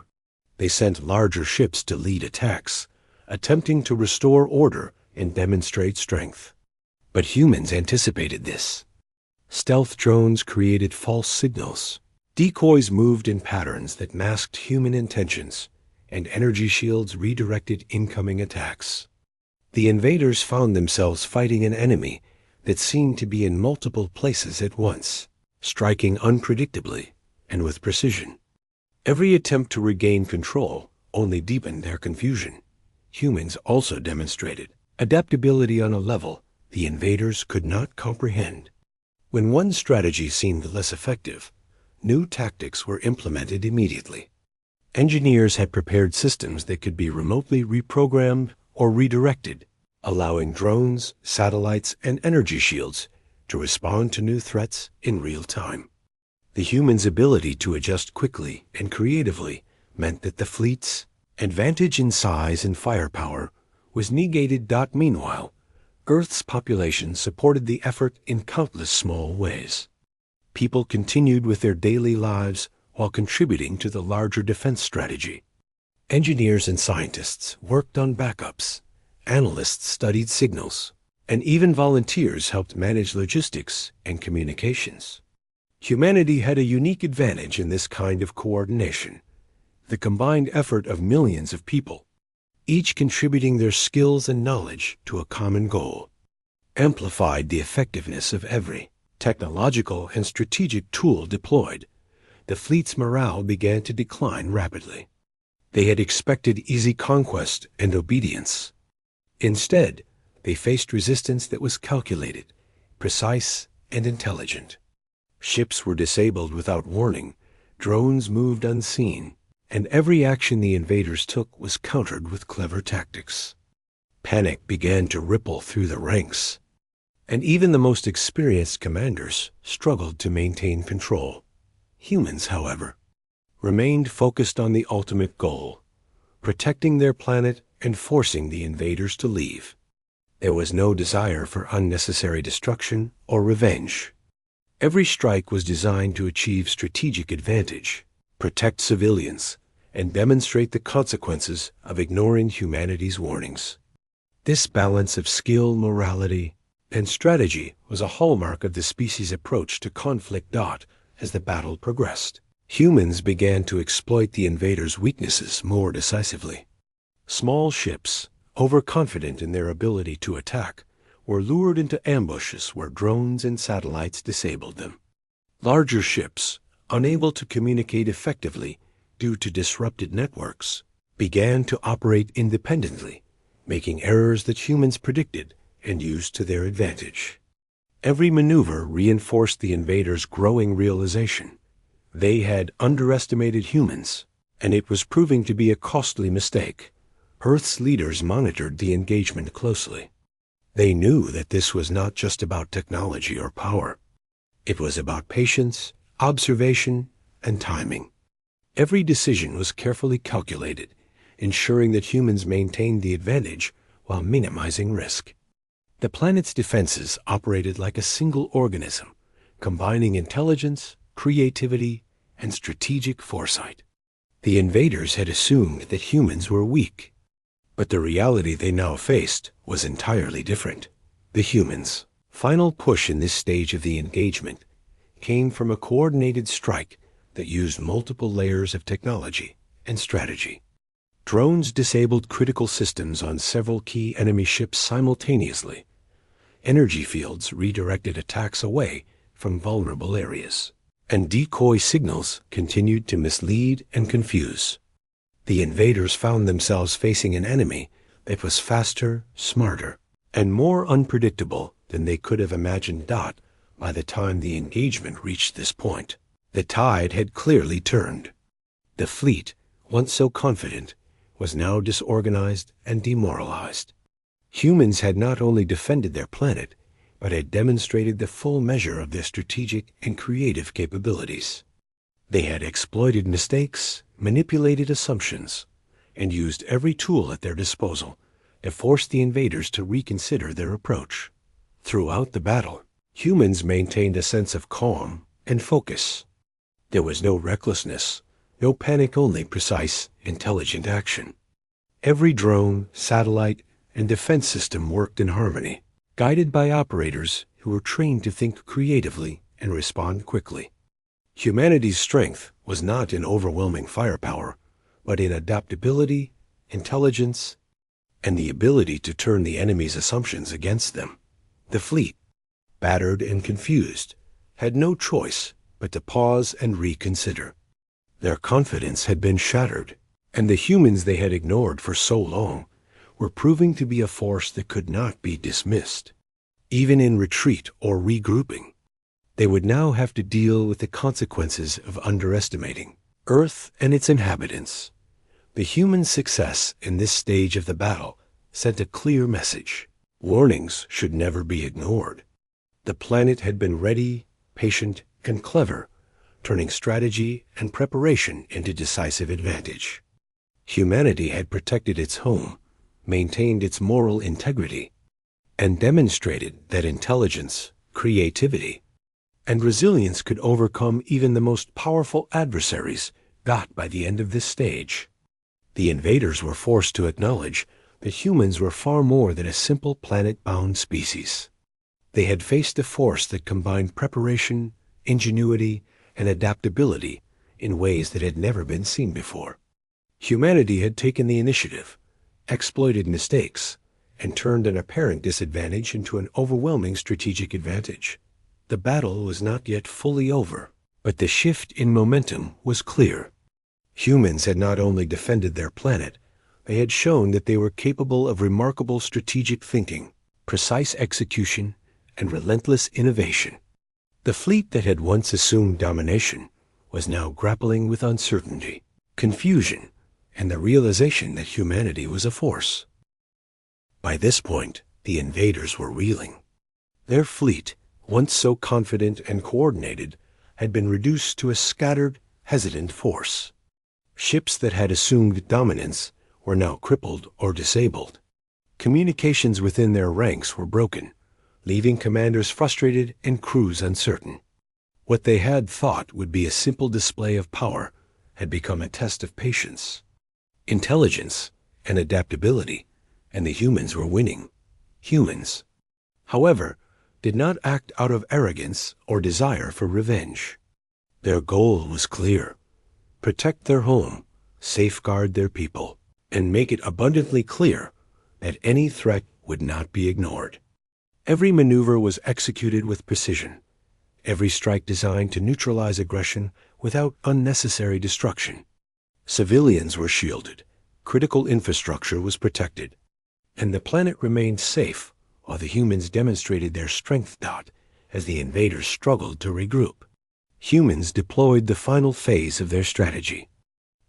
They sent larger ships to lead attacks, attempting to restore order and demonstrate strength. But humans anticipated this. Stealth drones created false signals. Decoys moved in patterns that masked human intentions, and energy shields redirected incoming attacks. The invaders found themselves fighting an enemy that seemed to be in multiple places at once, striking unpredictably and with precision. Every attempt to regain control only deepened their confusion. Humans also demonstrated adaptability on a level the invaders could not comprehend. When one strategy seemed less effective, new tactics were implemented immediately. Engineers had prepared systems that could be remotely reprogrammed or redirected, allowing drones, satellites, and energy shields to respond to new threats in real time. The humans' ability to adjust quickly and creatively meant that the fleet's advantage in size and firepower was negated. Meanwhile, Earth's population supported the effort in countless small ways. People continued with their daily lives while contributing to the larger defense strategy. Engineers and scientists worked on backups, analysts studied signals, and even volunteers helped manage logistics and communications. Humanity had a unique advantage in this kind of coordination, the combined effort of millions of people, each contributing their skills and knowledge to a common goal, amplified the effectiveness of every technological and strategic tool deployed. The fleet's morale began to decline rapidly. They had expected easy conquest and obedience. Instead, they faced resistance that was calculated, precise, and intelligent. Ships were disabled without warning, drones moved unseen, and every action the invaders took was countered with clever tactics. Panic began to ripple through the ranks, and even the most experienced commanders struggled to maintain control. Humans, however, remained focused on the ultimate goal, protecting their planet and forcing the invaders to leave. There was no desire for unnecessary destruction or revenge. Every strike was designed to achieve strategic advantage, protect civilians, and demonstrate the consequences of ignoring humanity's warnings. This balance of skill, morality, and strategy was a hallmark of the species' approach to conflict. As the battle progressed, humans began to exploit the invaders' weaknesses more decisively. Small ships, overconfident in their ability to attack, were lured into ambushes where drones and satellites disabled them. Larger ships, unable to communicate effectively due to disrupted networks, began to operate independently, making errors that humans predicted and used to their advantage. Every maneuver reinforced the invaders' growing realization. They had underestimated humans, and it was proving to be a costly mistake. Earth's leaders monitored the engagement closely. They knew that this was not just about technology or power. It was about patience, observation, and timing. Every decision was carefully calculated, ensuring that humans maintained the advantage while minimizing risk. The planet's defenses operated like a single organism, combining intelligence, creativity, and strategic foresight. The invaders had assumed that humans were weak, but the reality they now faced was entirely different. The humans' final push in this stage of the engagement came from a coordinated strike that used multiple layers of technology and strategy. Drones disabled critical systems on several key enemy ships simultaneously. Energy fields redirected attacks away from vulnerable areas, and decoy signals continued to mislead and confuse. The invaders found themselves facing an enemy that was faster, smarter, and more unpredictable than they could have imagined. By the time the engagement reached this point, the tide had clearly turned. The fleet, once so confident, was now disorganized and demoralized. Humans had not only defended their planet, but had demonstrated the full measure of their strategic and creative capabilities. They had exploited mistakes, manipulated assumptions, and used every tool at their disposal to force the invaders to reconsider their approach. Throughout the battle, humans maintained a sense of calm and focus. There was no recklessness, no panic, only precise, intelligent action. Every drone, satellite, and defense system worked in harmony, guided by operators who were trained to think creatively and respond quickly. Humanity's strength was not in overwhelming firepower, but in adaptability, intelligence, and the ability to turn the enemy's assumptions against them. The fleet, battered and confused, had no choice but to pause and reconsider. Their confidence had been shattered, and the humans they had ignored for so long were proving to be a force that could not be dismissed. Even in retreat or regrouping, they would now have to deal with the consequences of underestimating Earth and its inhabitants. The human success in this stage of the battle sent a clear message. Warnings should never be ignored. The planet had been ready, patient, and clever, turning strategy and preparation into decisive advantage. Humanity had protected its home, maintained its moral integrity, and demonstrated that intelligence, creativity, and resilience could overcome even the most powerful adversaries. By the end of this stage, the invaders were forced to acknowledge that humans were far more than a simple planet-bound species. They had faced a force that combined preparation, ingenuity, and adaptability in ways that had never been seen before. Humanity had taken the initiative, exploited mistakes, and turned an apparent disadvantage into an overwhelming strategic advantage. The battle was not yet fully over, but the shift in momentum was clear. Humans had not only defended their planet, they had shown that they were capable of remarkable strategic thinking, precise execution, and relentless innovation. The fleet that had once assumed domination was now grappling with uncertainty, confusion, and the realization that humanity was a force. By this point, the invaders were reeling. Their fleet, once so confident and coordinated, had been reduced to a scattered, hesitant force. Ships that had assumed dominance were now crippled or disabled. Communications within their ranks were broken, leaving commanders frustrated and crews uncertain. What they had thought would be a simple display of power had become a test of patience, intelligence, and adaptability, and the humans were winning. Humans, however, did not act out of arrogance or desire for revenge. Their goal was clear: protect their home, safeguard their people, and make it abundantly clear that any threat would not be ignored. Every maneuver was executed with precision, every strike designed to neutralize aggression without unnecessary destruction. Civilians were shielded, critical infrastructure was protected, and the planet remained safe while the humans demonstrated their strength. As the invaders struggled to regroup, humans deployed the final phase of their strategy.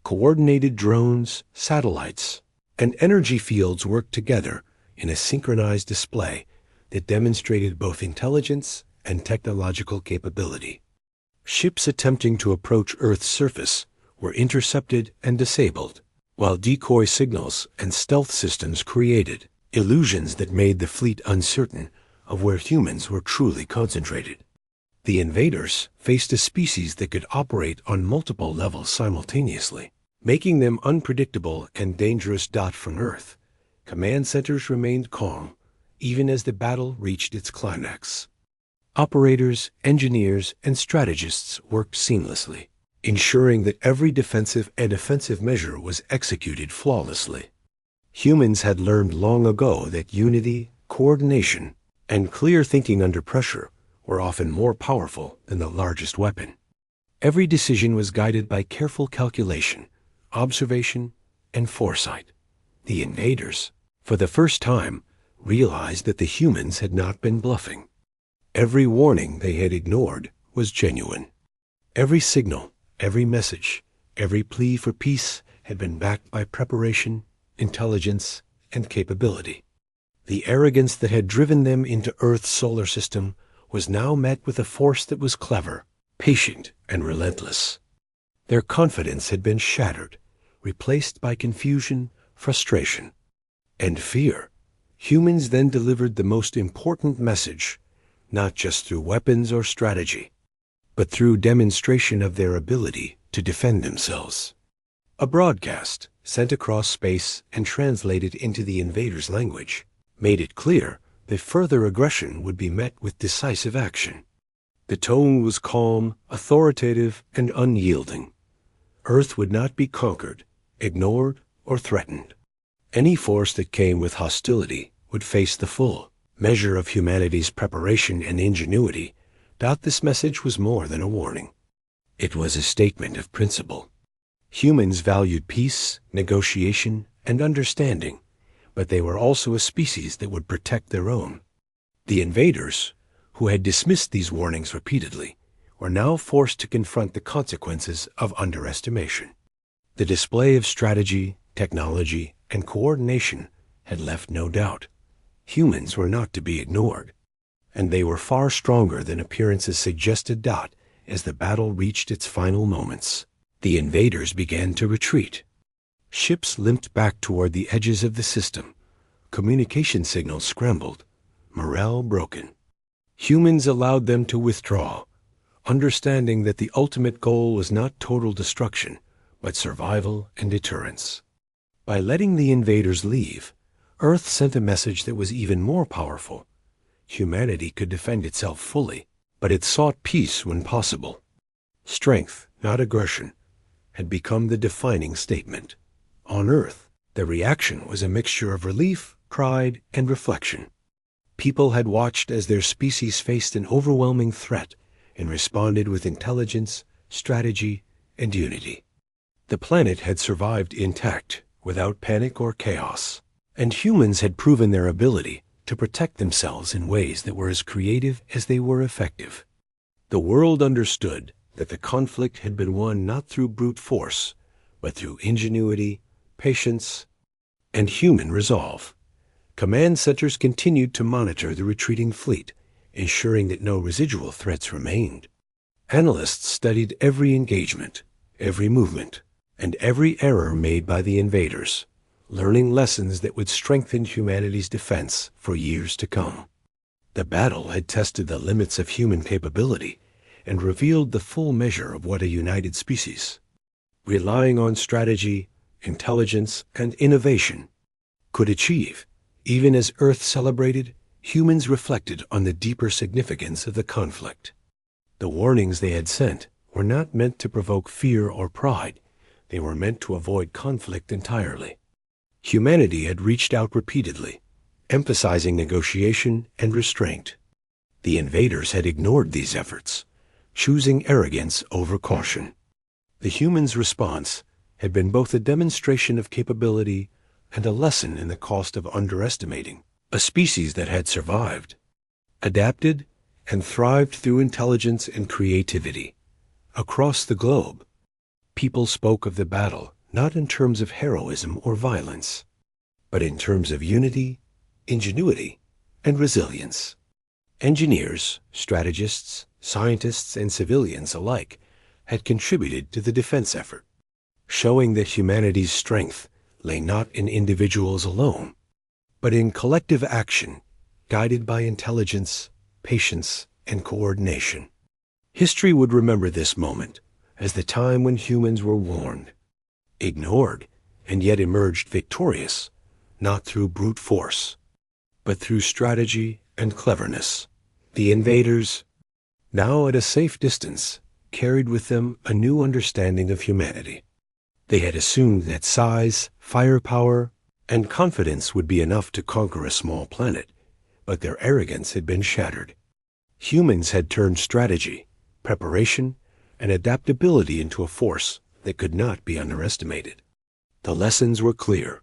Coordinated drones, satellites, and energy fields worked together in a synchronized display that demonstrated both intelligence and technological capability. Ships attempting to approach Earth's surface were intercepted and disabled, while decoy signals and stealth systems created illusions that made the fleet uncertain of where humans were truly concentrated. The invaders faced a species that could operate on multiple levels simultaneously, making them unpredictable and dangerous. From Earth, command centers remained calm, even as the battle reached its climax. Operators, engineers, and strategists worked seamlessly, ensuring that every defensive and offensive measure was executed flawlessly. Humans had learned long ago that unity, coordination, and clear thinking under pressure were often more powerful than the largest weapon. Every decision was guided by careful calculation, observation, and foresight. The invaders, for the first time, realized that the humans had not been bluffing. Every warning they had ignored was genuine. Every signal, every message, every plea for peace had been backed by preparation, intelligence, and capability. The arrogance that had driven them into Earth's solar system was now met with a force that was clever, patient, and relentless. Their confidence had been shattered, replaced by confusion, frustration, and fear. Humans then delivered the most important message, not just through weapons or strategy, but through demonstration of their ability to defend themselves. A broadcast, sent across space and translated into the invaders' language, made it clear that further aggression would be met with decisive action. The tone was calm, authoritative, and unyielding. Earth would not be conquered, ignored, or threatened. Any force that came with hostility would face the full measure of humanity's preparation and ingenuity. This message was more than a warning. It was a statement of principle. Humans valued peace, negotiation, and understanding, but they were also a species that would protect their own. The invaders, who had dismissed these warnings repeatedly, were now forced to confront the consequences of underestimation. The display of strategy, technology, and coordination had left no doubt. Humans were not to be ignored, and they were far stronger than appearances suggested. As the battle reached its final moments, the invaders began to retreat. Ships limped back toward the edges of the system. Communication signals scrambled, morale broken. Humans allowed them to withdraw, understanding that the ultimate goal was not total destruction, but survival and deterrence. By letting the invaders leave, Earth sent a message that was even more powerful. Humanity could defend itself fully, but it sought peace when possible. Strength, not aggression, had become the defining statement. On Earth, the reaction was a mixture of relief, pride, and reflection. People had watched as their species faced an overwhelming threat and responded with intelligence, strategy, and unity. The planet had survived intact, without panic or chaos, and humans had proven their ability to protect themselves in ways that were as creative as they were effective. The world understood that the conflict had been won not through brute force, but through ingenuity, patience, and human resolve. Command centers continued to monitor the retreating fleet, ensuring that no residual threats remained. Analysts studied every engagement, every movement, and every error made by the invaders, learning lessons that would strengthen humanity's defense for years to come. The battle had tested the limits of human capability and revealed the full measure of what a united species, relying on strategy, intelligence, and innovation, could achieve. Even as Earth celebrated, humans reflected on the deeper significance of the conflict. The warnings they had sent were not meant to provoke fear or pride. They were meant to avoid conflict entirely. Humanity had reached out repeatedly, emphasizing negotiation and restraint. The invaders had ignored these efforts, choosing arrogance over caution. The humans' response had been both a demonstration of capability and a lesson in the cost of underestimating a species that had survived, adapted, and thrived through intelligence and creativity. Across the globe, people spoke of the battle not in terms of heroism or violence, but in terms of unity, ingenuity, and resilience. Engineers, strategists, scientists, and civilians alike had contributed to the defense effort, showing that humanity's strength lay not in individuals alone, but in collective action guided by intelligence, patience, and coordination. History would remember this moment as the time when humans were warned, ignored, and yet emerged victorious, not through brute force, but through strategy and cleverness. The invaders, now at a safe distance, carried with them a new understanding of humanity. They had assumed that size, firepower, and confidence would be enough to conquer a small planet, but their arrogance had been shattered. Humans had turned strategy, preparation, and adaptability into a force that could not be underestimated. The lessons were clear.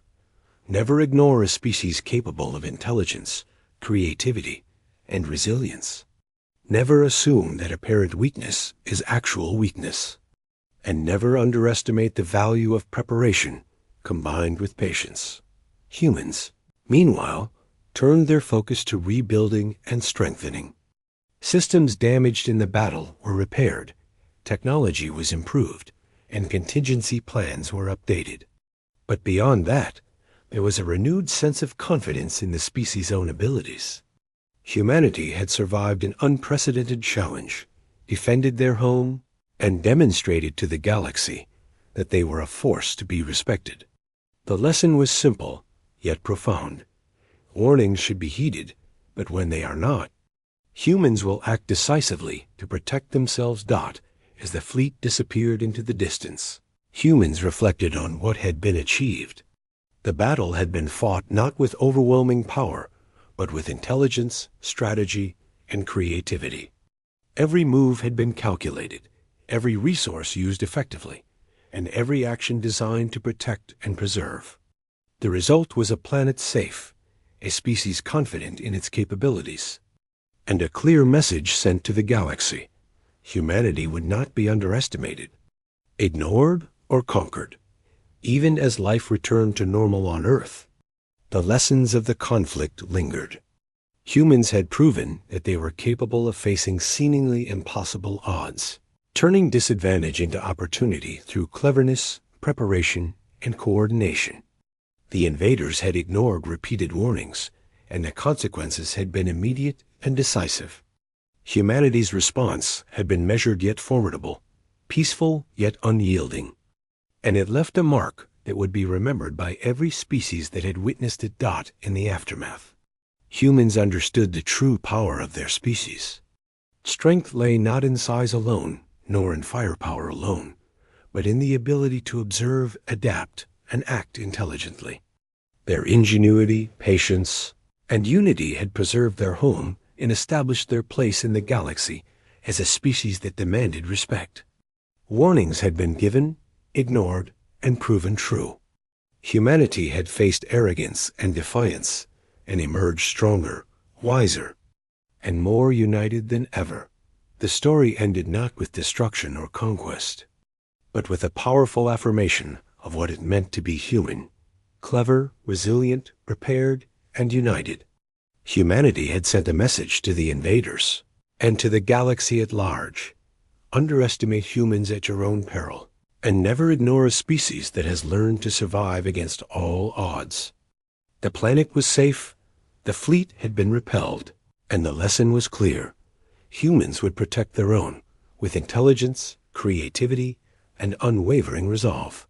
Never ignore a species capable of intelligence, creativity, and resilience. Never assume that apparent weakness is actual weakness. And never underestimate the value of preparation combined with patience. Humans, meanwhile, turned their focus to rebuilding and strengthening. Systems damaged in the battle were repaired, technology was improved, and contingency plans were updated. But beyond that, there was a renewed sense of confidence in the species' own abilities. Humanity had survived an unprecedented challenge, defended their home, and demonstrated to the galaxy that they were a force to be respected. The lesson was simple, yet profound. Warnings should be heeded, but when they are not, humans will act decisively to protect themselves. As the fleet disappeared into the distance, humans reflected on what had been achieved. The battle had been fought not with overwhelming power, but with intelligence, strategy, and creativity. Every move had been calculated, every resource used effectively, and every action designed to protect and preserve. The result was a planet safe, a species confident in its capabilities, and a clear message sent to the galaxy. Humanity would not be underestimated, ignored, or conquered. Even as life returned to normal on Earth, the lessons of the conflict lingered. Humans had proven that they were capable of facing seemingly impossible odds, turning disadvantage into opportunity through cleverness, preparation, and coordination. The invaders had ignored repeated warnings, and the consequences had been immediate and decisive. Humanity's response had been measured yet formidable, peaceful yet unyielding, and it left a mark that would be remembered by every species that had witnessed it. In the aftermath, humans understood the true power of their species. Strength lay not in size alone, nor in firepower alone, but in the ability to observe, adapt, and act intelligently. Their ingenuity, patience, and unity had preserved their home and established their place in the galaxy as a species that demanded respect. Warnings had been given, ignored, and proven true. Humanity had faced arrogance and defiance and emerged stronger, wiser, and more united than ever. The story ended not with destruction or conquest, but with a powerful affirmation of what it meant to be human, clever, resilient, prepared, and united. Humanity had sent a message to the invaders and to the galaxy at large. Underestimate humans at your own peril, and never ignore a species that has learned to survive against all odds. The planet was safe, the fleet had been repelled, and the lesson was clear. Humans would protect their own with intelligence, creativity, and unwavering resolve.